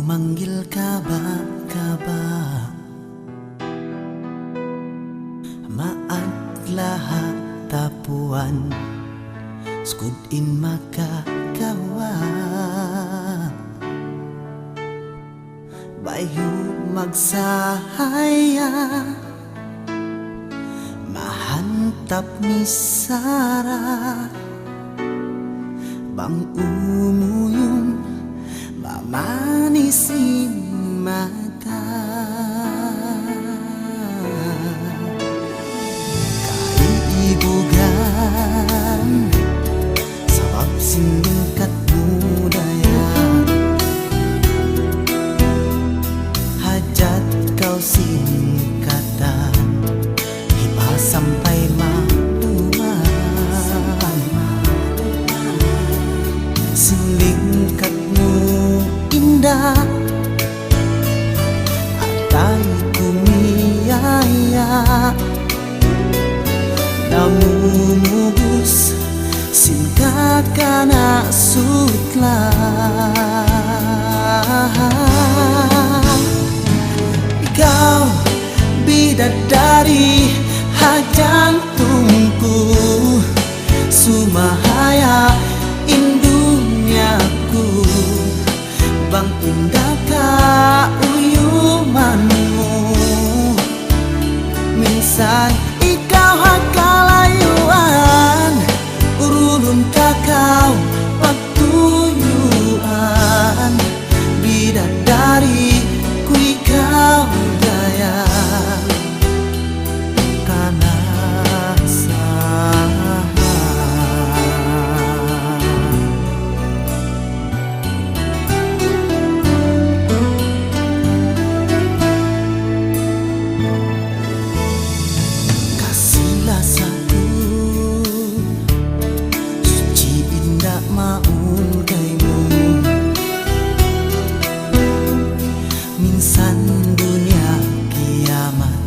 Manggil kaba-kaba, maadlaha tapuan, skudin makakawa. Bayu magsahaya, mahantap misara, bang umuyong mamanisin mata. Kaibugan sabab singkat budaya, hajat kau singkatan iba sampai maluman. Silingkatmu indah, atay kumiyaya, namumugos singkat ka na sutla. Ikaw bidadari hajantungku, sumahaya indunyaku, bang indah ka uyumanmu. Minsan ikaw hakalayuan, urulun ka kau pagtuyuan. Bidadari ku ikaw gaya minsan dunia kiamat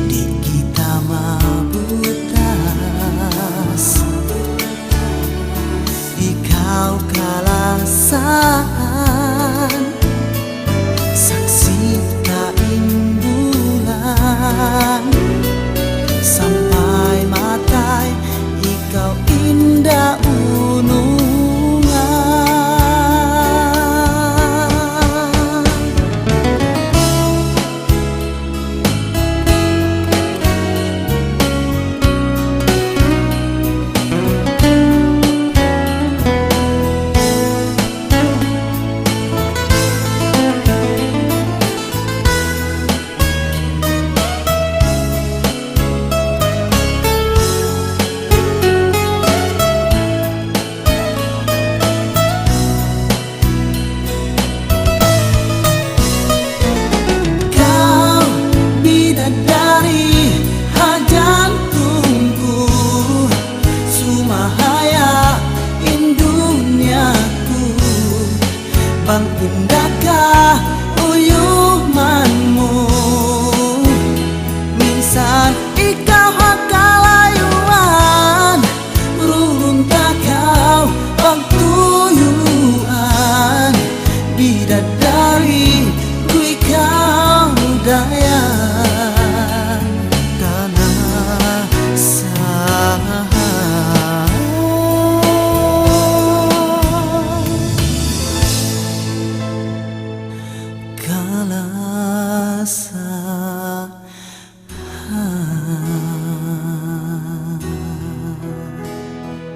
di kita mabutas. Ikaw kalasan saksi kaing bulan, sampai matai ikaw indah unungan. Bang indah